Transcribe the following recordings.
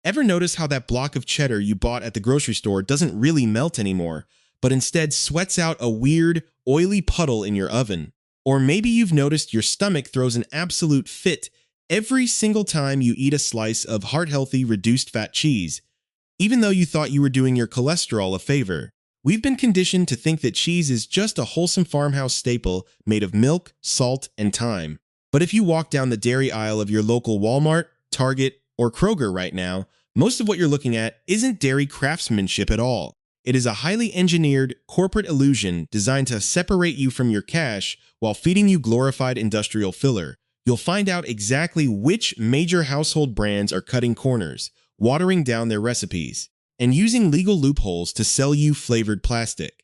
Ever notice how that block of cheddar you bought at the grocery store doesn't really melt anymore, but instead sweats out a weird, oily puddle in your oven? Or maybe you've noticed your stomach throws an absolute fit every single time you eat a slice of heart-healthy, reduced-fat cheese, even though you thought you were doing your cholesterol a favor. We've been conditioned to think that cheese is just a wholesome farmhouse staple made of milk, salt, and thyme. But if you walk down the dairy aisle of your local Walmart, Target, or Kroger right now, most of what you're looking at isn't dairy craftsmanship at all. It is a highly engineered corporate illusion designed to separate you from your cash while feeding you glorified industrial filler. You'll find out exactly which major household brands are cutting corners, watering down their recipes, and using legal loopholes to sell you flavored plastic.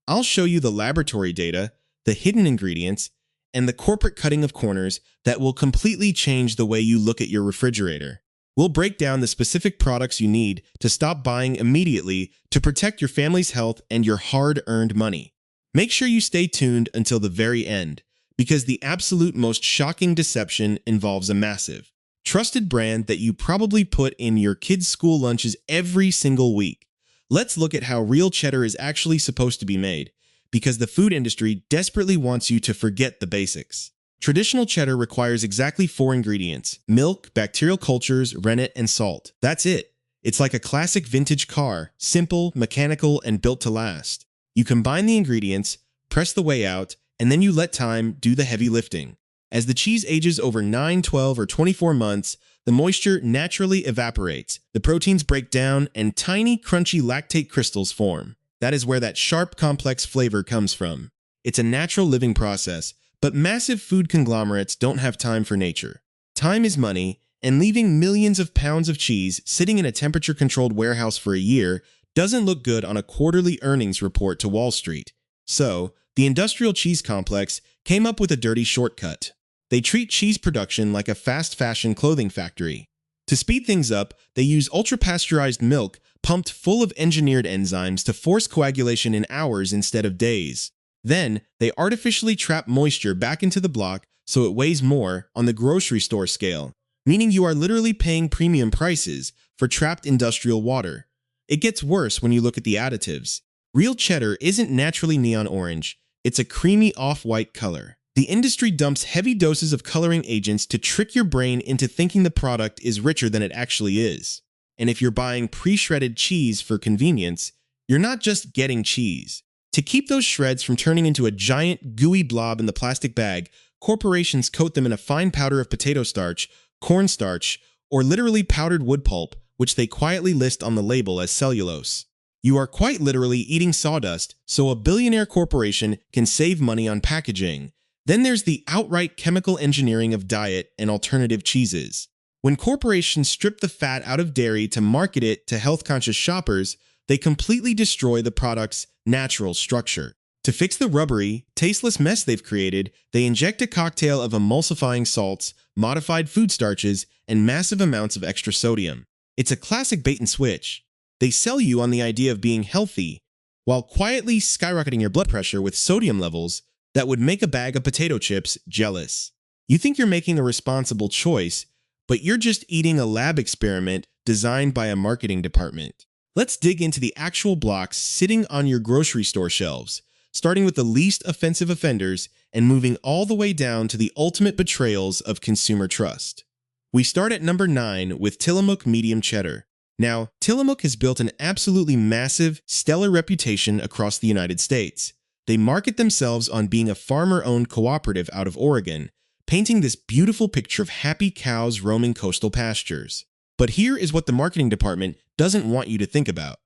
I'll show you the laboratory data, the hidden ingredients, and the corporate cutting of corners that will completely change the way you look at your refrigerator. We'll break down the specific products you need to stop buying immediately to protect your family's health and your hard-earned money. Make sure you stay tuned until the very end, because the absolute most shocking deception involves a massive, trusted brand that you probably put in your kids' school lunches every single week. Let's look at how real cheddar is actually supposed to be made, because the food industry desperately wants you to forget the basics. Traditional cheddar requires exactly 4 ingredients: milk, bacterial cultures, rennet, and salt. That's it. It's like a classic vintage car, simple, mechanical, and built to last. You combine the ingredients, press the whey out, and then you let time do the heavy lifting. As the cheese ages over 9, 12, or 24 months, the moisture naturally evaporates, the proteins break down, and tiny, crunchy lactate crystals form. That is where that sharp, complex flavor comes from. It's a natural living process, but massive food conglomerates don't have time for nature. Time is money, and leaving millions of pounds of cheese sitting in a temperature-controlled warehouse for a year doesn't look good on a quarterly earnings report to Wall Street. So, the industrial cheese complex came up with a dirty shortcut. They treat cheese production like a fast-fashion clothing factory. To speed things up, they use ultra-pasteurized milk pumped full of engineered enzymes to force coagulation in hours instead of days. Then, they artificially trap moisture back into the block so it weighs more on the grocery store scale, meaning you are literally paying premium prices for trapped industrial water. It gets worse when you look at the additives. Real cheddar isn't naturally neon orange, it's a creamy off-white color. The industry dumps heavy doses of coloring agents to trick your brain into thinking the product is richer than it actually is. And if you're buying pre-shredded cheese for convenience, you're not just getting cheese. To keep those shreds from turning into a giant, gooey blob in the plastic bag, corporations coat them in a fine powder of potato starch, cornstarch, or literally powdered wood pulp, which they quietly list on the label as cellulose. You are quite literally eating sawdust, so a billionaire corporation can save money on packaging. Then there's the outright chemical engineering of diet and alternative cheeses. When corporations strip the fat out of dairy to market it to health-conscious shoppers, they completely destroy the product's natural structure. To fix the rubbery, tasteless mess they've created, they inject a cocktail of emulsifying salts, modified food starches, and massive amounts of extra sodium. It's a classic bait and switch. They sell you on the idea of being healthy, while quietly skyrocketing your blood pressure with sodium levels that would make a bag of potato chips jealous. You think you're making a responsible choice, but you're just eating a lab experiment designed by a marketing department. Let's dig into the actual blocks sitting on your grocery store shelves, starting with the least offensive offenders and moving all the way down to the ultimate betrayals of consumer trust. We start at number 9 with Tillamook Medium Cheddar. Now, Tillamook has built an absolutely massive, stellar reputation across the United States. They market themselves on being a farmer-owned cooperative out of Oregon, painting this beautiful picture of happy cows roaming coastal pastures. But here is what the marketing department doesn't want you to think about.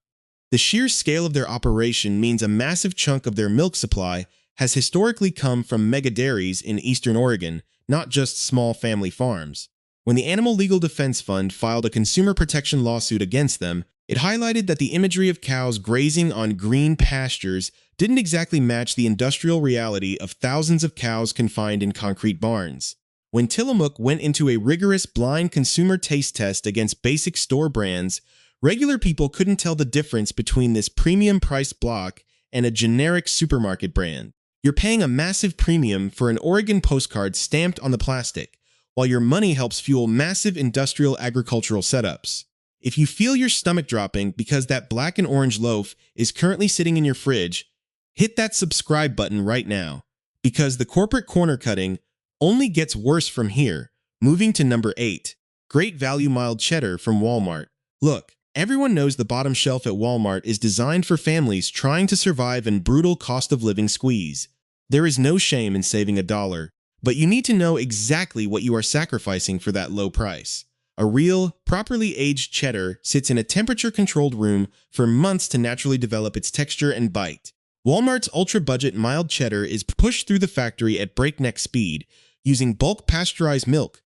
The sheer scale of their operation means a massive chunk of their milk supply has historically come from mega dairies in eastern Oregon, not just small family farms. When the Animal Legal Defense Fund filed a consumer protection lawsuit against them, it highlighted that the imagery of cows grazing on green pastures didn't exactly match the industrial reality of thousands of cows confined in concrete barns. When Tillamook went into a rigorous blind consumer taste test against basic store brands, regular people couldn't tell the difference between this premium-priced block and a generic supermarket brand. You're paying a massive premium for an Oregon postcard stamped on the plastic, while your money helps fuel massive industrial agricultural setups. If you feel your stomach dropping because that black and orange loaf is currently sitting in your fridge, hit that subscribe button right now, because the corporate corner cutting only gets worse from here. Moving to number 8. Great value mild cheddar from Walmart. Look, everyone knows the bottom shelf at Walmart is designed for families trying to survive in brutal cost of living squeeze. There is no shame in saving $1, but you need to know exactly what you are sacrificing for that low price. A real, properly aged cheddar sits in a temperature-controlled room for months to naturally develop its texture and bite. Walmart's ultra-budget mild cheddar is pushed through the factory at breakneck speed, using bulk pasteurized milk,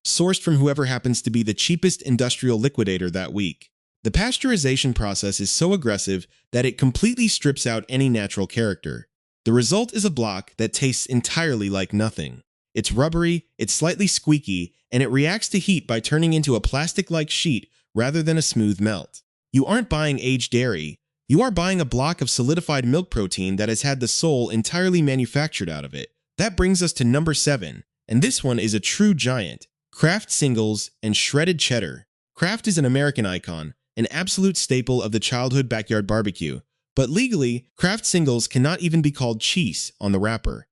sourced from whoever happens to be the cheapest industrial liquidator that week. The pasteurization process is so aggressive that it completely strips out any natural character. The result is a block that tastes entirely like nothing. It's rubbery, it's slightly squeaky, and it reacts to heat by turning into a plastic-like sheet rather than a smooth melt. You aren't buying aged dairy. You are buying a block of solidified milk protein that has had the soul entirely manufactured out of it. That brings us to number 7, and this one is a true giant. Kraft Singles and shredded cheddar. Kraft is an American icon, an absolute staple of the childhood backyard barbecue. But legally, Kraft Singles cannot even be called cheese on the wrapper.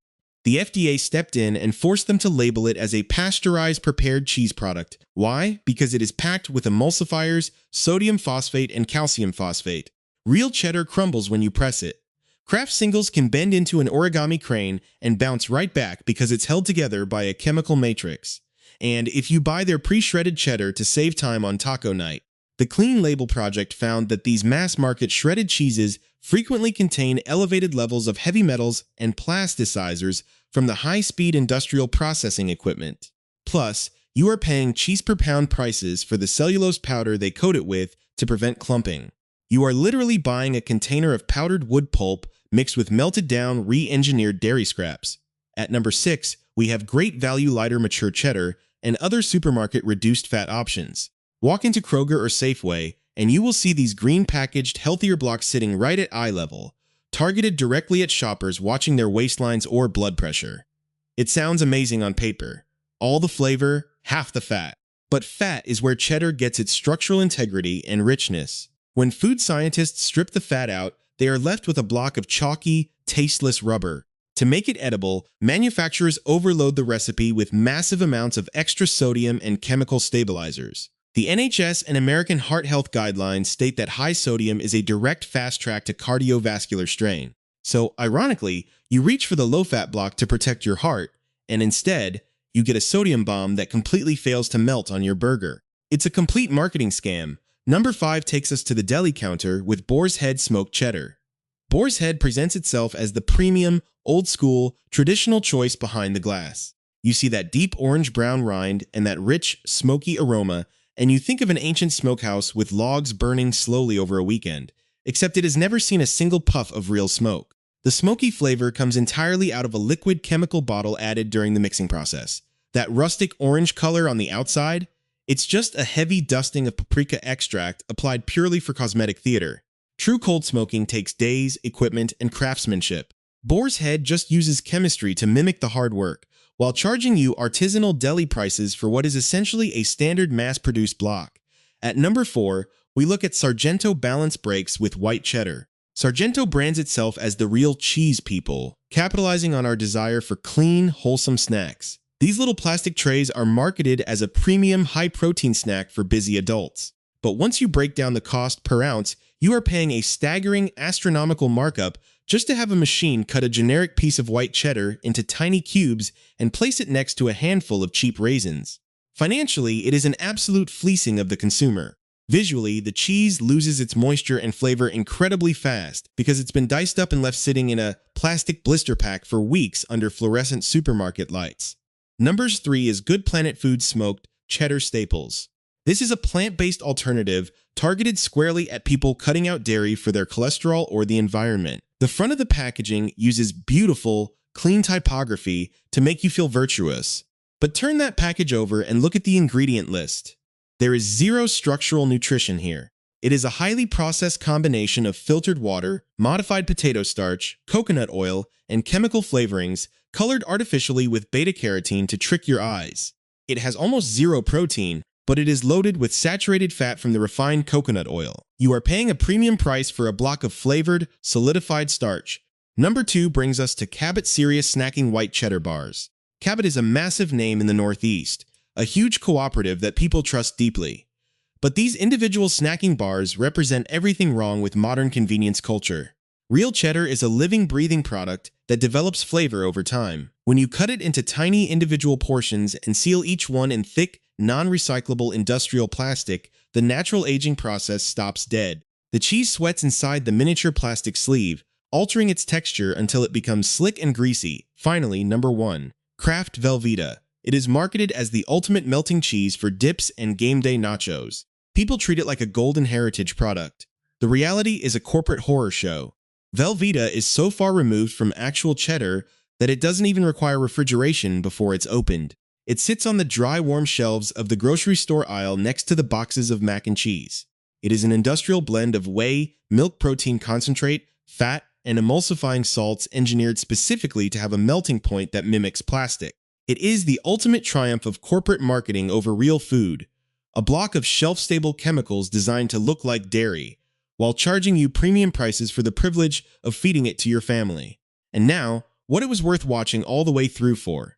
The FDA stepped in and forced them to label it as a pasteurized prepared cheese product. Why? Because it is packed with emulsifiers, sodium phosphate, and calcium phosphate. Real cheddar crumbles when you press it. Kraft Singles can bend into an origami crane and bounce right back because it's held together by a chemical matrix. And if you buy their pre-shredded cheddar to save time on taco night, the Clean Label Project found that these mass-market shredded cheeses frequently contain elevated levels of heavy metals and plasticizers from the high-speed industrial processing equipment. Plus, you are paying cheese-per-pound prices for the cellulose powder they coat it with to prevent clumping. You are literally buying a container of powdered wood pulp mixed with melted-down, re-engineered dairy scraps. At number 6, we have great value lighter mature cheddar and other supermarket reduced-fat options. Walk into Kroger or Safeway, and you will see these green-packaged, healthier blocks sitting right at eye level, targeted directly at shoppers watching their waistlines or blood pressure. It sounds amazing on paper. All the flavor, half the fat. But fat is where cheddar gets its structural integrity and richness. When food scientists strip the fat out, they are left with a block of chalky, tasteless rubber. To make it edible, manufacturers overload the recipe with massive amounts of extra sodium and chemical stabilizers. The NHS and American Heart Health Guidelines state that high sodium is a direct fast track to cardiovascular strain. So, ironically, you reach for the low-fat block to protect your heart, and instead, you get a sodium bomb that completely fails to melt on your burger. It's a complete marketing scam. Number 5 takes us to the deli counter with Boar's Head smoked cheddar. Boar's Head presents itself as the premium, old-school, traditional choice behind the glass. You see that deep orange-brown rind and that rich, smoky aroma, and you think of an ancient smokehouse with logs burning slowly over a weekend, except it has never seen a single puff of real smoke. The smoky flavor comes entirely out of a liquid chemical bottle added during the mixing process. That rustic orange color on the outside? It's just a heavy dusting of paprika extract applied purely for cosmetic theater. True cold smoking takes days, equipment, and craftsmanship. Boar's Head just uses chemistry to mimic the hard work, while charging you artisanal deli prices for what is essentially a standard mass-produced block. At number 4, we look at Sargento Balance Breaks with white cheddar. Sargento brands itself as the real cheese people, capitalizing on our desire for clean, wholesome snacks. These little plastic trays are marketed as a premium, high-protein snack for busy adults. But once you break down the cost per ounce, you are paying a staggering, astronomical markup just to have a machine cut a generic piece of white cheddar into tiny cubes and place it next to a handful of cheap raisins. Financially, it is an absolute fleecing of the consumer. Visually, the cheese loses its moisture and flavor incredibly fast because it's been diced up and left sitting in a plastic blister pack for weeks under fluorescent supermarket lights. Number 3 is Good Planet Foods smoked cheddar staples. This is a plant-based alternative targeted squarely at people cutting out dairy for their cholesterol or the environment. The front of the packaging uses beautiful, clean typography to make you feel virtuous. But turn that package over and look at the ingredient list. There is zero structural nutrition here. It is a highly processed combination of filtered water, modified potato starch, coconut oil, and chemical flavorings colored artificially with beta-carotene to trick your eyes. It has almost zero protein, but it is loaded with saturated fat from the refined coconut oil. You are paying a premium price for a block of flavored, solidified starch. Number 2 brings us to Cabot Serious Snacking White Cheddar Bars. Cabot is a massive name in the Northeast, a huge cooperative that people trust deeply. But these individual snacking bars represent everything wrong with modern convenience culture. Real cheddar is a living, breathing product that develops flavor over time. When you cut it into tiny individual portions and seal each one in thick, non-recyclable industrial plastic, the natural aging process stops dead. The cheese sweats inside the miniature plastic sleeve, altering its texture until it becomes slick and greasy. Finally, number 1. Kraft Velveeta. It is marketed as the ultimate melting cheese for dips and game day nachos. People treat it like a golden heritage product. The reality is a corporate horror show. Velveeta is so far removed from actual cheddar that it doesn't even require refrigeration before it's opened. It sits on the dry, warm shelves of the grocery store aisle next to the boxes of mac and cheese. It is an industrial blend of whey, milk protein concentrate, fat, and emulsifying salts engineered specifically to have a melting point that mimics plastic. It is the ultimate triumph of corporate marketing over real food, a block of shelf-stable chemicals designed to look like dairy, while charging you premium prices for the privilege of feeding it to your family. And now, what it was worth watching all the way through for.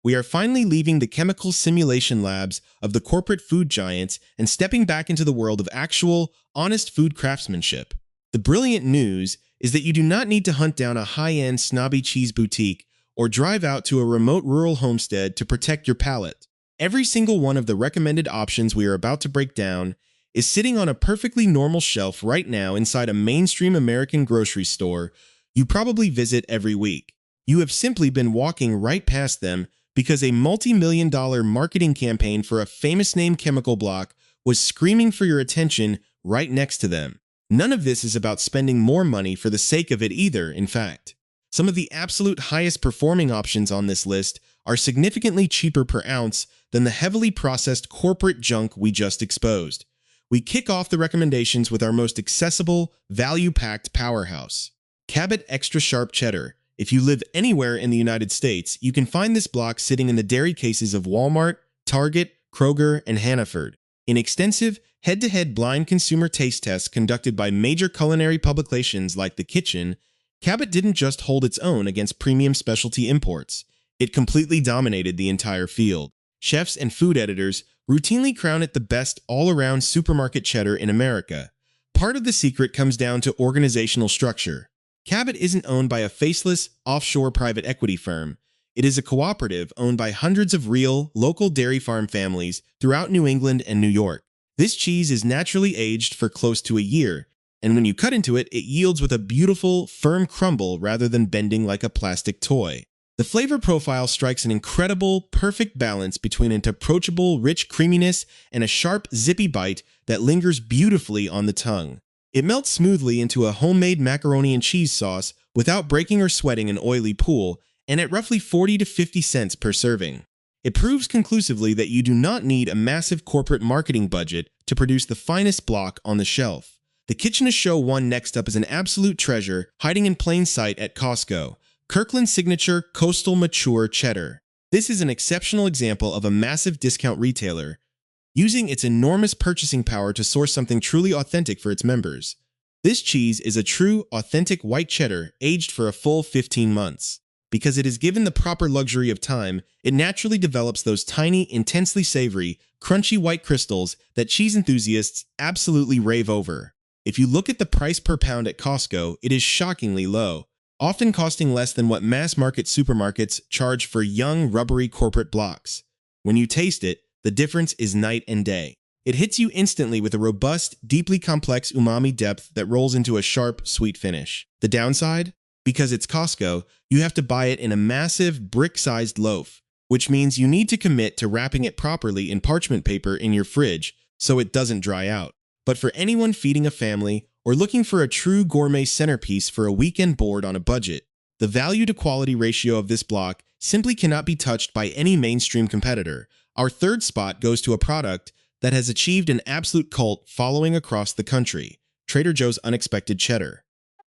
We are finally leaving the chemical simulation labs of the corporate food giants and stepping back into the world of actual, honest food craftsmanship. The brilliant news is that you do not need to hunt down a high-end snobby cheese boutique or drive out to a remote rural homestead to protect your palate. Every single one of the recommended options we are about to break down is sitting on a perfectly normal shelf right now inside a mainstream American grocery store you probably visit every week. You have simply been walking right past them because a multi-million-dollar marketing campaign for a famous name chemical block was screaming for your attention right next to them. None of this is about spending more money for the sake of it either, in fact. Some of the absolute highest performing options on this list are significantly cheaper per ounce than the heavily processed corporate junk we just exposed. We kick off the recommendations with our most accessible, value-packed powerhouse, Cabot Extra Sharp Cheddar. If you live anywhere in the United States, you can find this block sitting in the dairy cases of Walmart, Target, Kroger, and Hannaford. In extensive, head-to-head blind consumer taste tests conducted by major culinary publications like The Kitchen, Cabot didn't just hold its own against premium specialty imports. It completely dominated the entire field. Chefs and food editors routinely crown it the best all-around supermarket cheddar in America. Part of the secret comes down to organizational structure. Cabot isn't owned by a faceless, offshore private equity firm. It is a cooperative owned by hundreds of real, local dairy farm families throughout New England and New York. This cheese is naturally aged for close to a year, and when you cut into it, it yields with a beautiful, firm crumble rather than bending like a plastic toy. The flavor profile strikes an incredible, perfect balance between an approachable, rich creaminess and a sharp, zippy bite that lingers beautifully on the tongue. It melts smoothly into a homemade macaroni and cheese sauce without breaking or sweating an oily pool, and at roughly 40 to 50 cents per serving. It proves conclusively that you do not need a massive corporate marketing budget to produce the finest block on the shelf. The Kitchen to Show one next up is an absolute treasure hiding in plain sight at Costco. Kirkland's Signature Coastal Mature Cheddar. This is an exceptional example of a massive discount retailer using its enormous purchasing power to source something truly authentic for its members. This cheese is a true, authentic white cheddar aged for a full 15 months. Because it is given the proper luxury of time, it naturally develops those tiny, intensely savory, crunchy white crystals that cheese enthusiasts absolutely rave over. If you look at the price per pound at Costco, it is shockingly low, often costing less than what mass-market supermarkets charge for young, rubbery corporate blocks. When you taste it, the difference is night and day. It hits you instantly with a robust, deeply complex umami depth that rolls into a sharp, sweet finish. The downside? Because it's Costco, you have to buy it in a massive, brick-sized loaf, which means you need to commit to wrapping it properly in parchment paper in your fridge so it doesn't dry out. But for anyone feeding a family or looking for a true gourmet centerpiece for a weekend board on a budget, the value-to-quality ratio of this block simply cannot be touched by any mainstream competitor. Our third spot goes to a product that has achieved an absolute cult following across the country, Trader Joe's Unexpected Cheddar.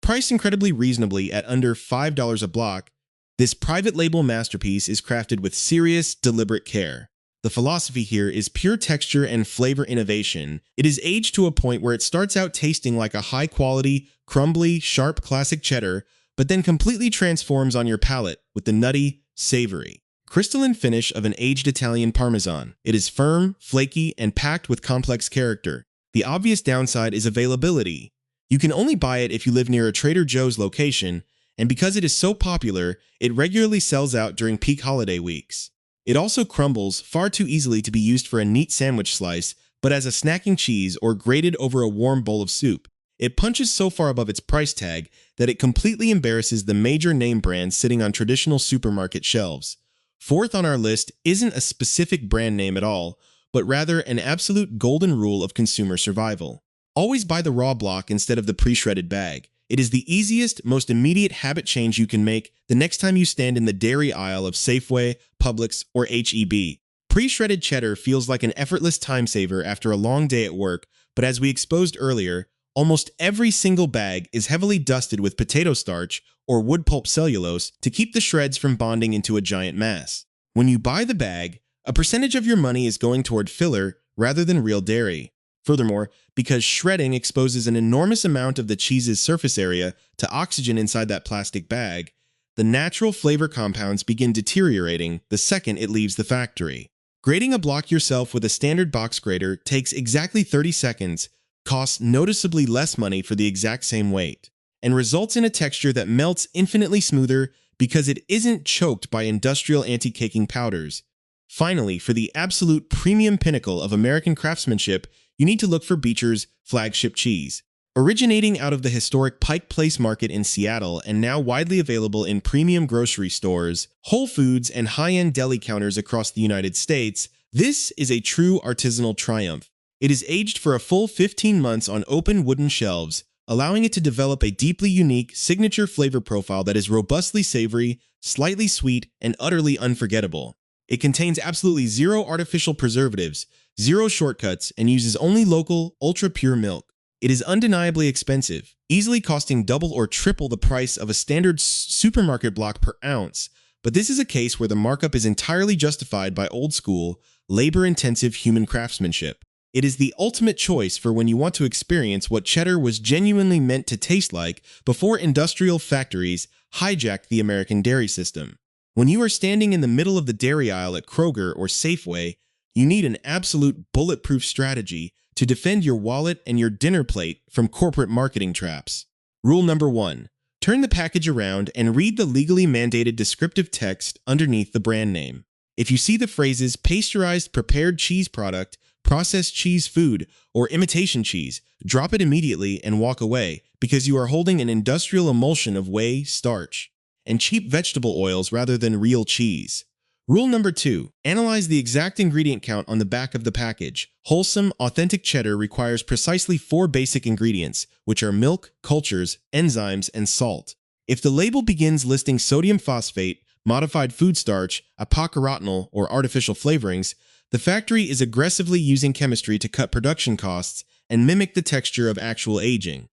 Priced incredibly reasonably at under $5 a block, this private label masterpiece is crafted with serious, deliberate care. The philosophy here is pure texture and flavor innovation. It is aged to a point where it starts out tasting like a high-quality, crumbly, sharp classic cheddar, but then completely transforms on your palate with the nutty, savory, crystalline finish of an aged Italian Parmesan. It is firm, flaky, and packed with complex character. The obvious downside is availability. You can only buy it if you live near a Trader Joe's location, and because it is so popular, it regularly sells out during peak holiday weeks. It also crumbles far too easily to be used for a neat sandwich slice, but as a snacking cheese or grated over a warm bowl of soup. It punches so far above its price tag that it completely embarrasses the major name brands sitting on traditional supermarket shelves. Fourth on our list isn't a specific brand name at all, but rather an absolute golden rule of consumer survival. Always buy the raw block instead of the pre-shredded bag. It is the easiest, most immediate habit change you can make the next time you stand in the dairy aisle of Safeway, Publix, or H-E-B. Pre-shredded cheddar feels like an effortless time saver after a long day at work, but as we exposed earlier, almost every single bag is heavily dusted with potato starch or wood pulp cellulose to keep the shreds from bonding into a giant mass. When you buy the bag, a percentage of your money is going toward filler rather than real dairy. Furthermore, because shredding exposes an enormous amount of the cheese's surface area to oxygen inside that plastic bag, the natural flavor compounds begin deteriorating the second it leaves the factory. Grating a block yourself with a standard box grater takes exactly 30 seconds, costs noticeably less money for the exact same weight, and results in a texture that melts infinitely smoother because it isn't choked by industrial anti-caking powders. Finally, for the absolute premium pinnacle of American craftsmanship, you need to look for Beecher's flagship cheese. Originating out of the historic Pike Place Market in Seattle and now widely available in premium grocery stores, Whole Foods, and high-end deli counters across the United States, this is a true artisanal triumph. It is aged for a full 15 months on open wooden shelves, allowing it to develop a deeply unique signature flavor profile that is robustly savory, slightly sweet, and utterly unforgettable. It contains absolutely zero artificial preservatives, zero shortcuts, and uses only local, ultra-pure milk. It is undeniably expensive, easily costing double or triple the price of a standard supermarket block per ounce, but this is a case where the markup is entirely justified by old-school, labor-intensive human craftsmanship. It is the ultimate choice for when you want to experience what cheddar was genuinely meant to taste like before industrial factories hijacked the American dairy system. When you are standing in the middle of the dairy aisle at Kroger or Safeway, you need an absolute bulletproof strategy to defend your wallet and your dinner plate from corporate marketing traps. Rule number 1. Turn the package around and read the legally mandated descriptive text underneath the brand name. If you see the phrases pasteurized prepared cheese product, processed cheese food, or imitation cheese, drop it immediately and walk away because you are holding an industrial emulsion of whey, starch, and cheap vegetable oils rather than real cheese. Rule number 2. Analyze the exact ingredient count on the back of the package. Wholesome, authentic cheddar requires precisely 4 basic ingredients, which are milk, cultures, enzymes, and salt. If the label begins listing sodium phosphate, modified food starch, apocarotinol, or artificial flavorings, the factory is aggressively using chemistry to cut production costs and mimic the texture of actual aging.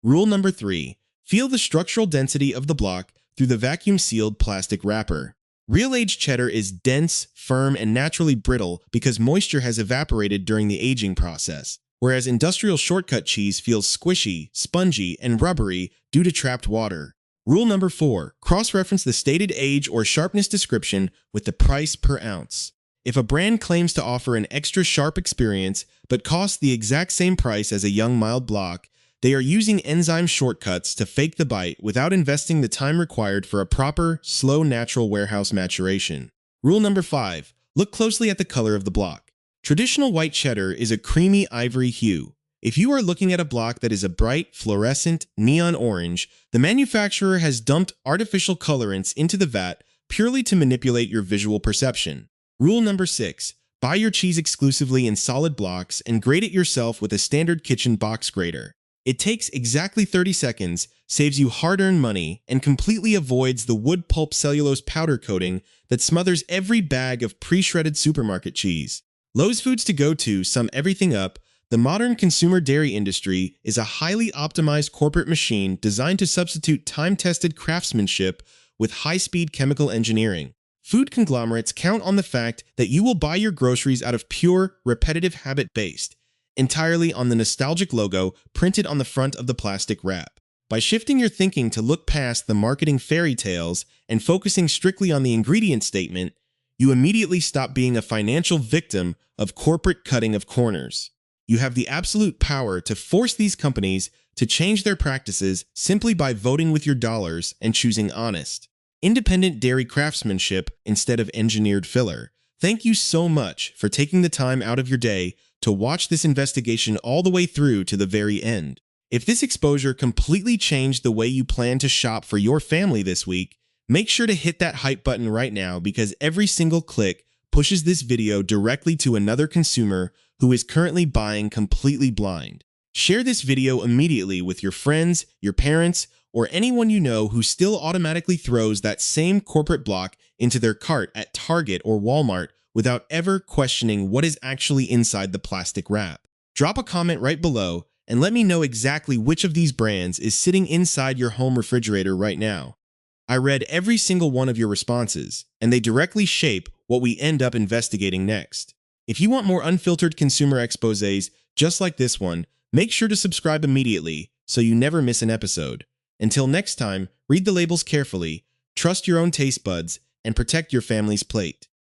Rule number 3. Feel the structural density of the block through the vacuum-sealed plastic wrapper. Real aged cheddar is dense, firm, and naturally brittle because moisture has evaporated during the aging process, whereas industrial shortcut cheese feels squishy, spongy, and rubbery due to trapped water. Rule number 4. Cross-reference the stated age or sharpness description with the price per ounce. If a brand claims to offer an extra sharp experience but costs the exact same price as a young mild block, they are using enzyme shortcuts to fake the bite without investing the time required for a proper, slow, natural warehouse maturation. Rule number 5. Look closely at the color of the block. Traditional white cheddar is a creamy ivory hue. If you are looking at a block that is a bright, fluorescent, neon orange, the manufacturer has dumped artificial colorants into the vat purely to manipulate your visual perception. Rule number 6. Buy your cheese exclusively in solid blocks and grate it yourself with a standard kitchen box grater. It takes exactly 30 seconds, saves you hard-earned money, and completely avoids the wood pulp cellulose powder coating that smothers every bag of pre-shredded supermarket cheese. Lowe's Foods to go to sum everything up. The modern consumer dairy industry is a highly optimized corporate machine designed to substitute time-tested craftsmanship with high-speed chemical engineering. Food conglomerates count on the fact that you will buy your groceries out of pure, repetitive habit based, entirely on the nostalgic logo printed on the front of the plastic wrap. By shifting your thinking to look past the marketing fairy tales and focusing strictly on the ingredient statement, you immediately stop being a financial victim of corporate cutting of corners. You have the absolute power to force these companies to change their practices simply by voting with your dollars and choosing honest, independent dairy craftsmanship instead of engineered filler. Thank you so much for taking the time out of your day to watch this investigation all the way through to the very end. If this exposure completely changed the way you plan to shop for your family this week, make sure to hit that hype button right now because every single click pushes this video directly to another consumer who is currently buying completely blind. Share this video immediately with your friends, your parents, or anyone you know who still automatically throws that same corporate block into their cart at Target or Walmart without ever questioning what is actually inside the plastic wrap. Drop a comment right below and let me know exactly which of these brands is sitting inside your home refrigerator right now. I read every single one of your responses, and they directly shape what we end up investigating next. If you want more unfiltered consumer exposés just like this one, make sure to subscribe immediately so you never miss an episode. Until next time, read the labels carefully, trust your own taste buds, and protect your family's plate.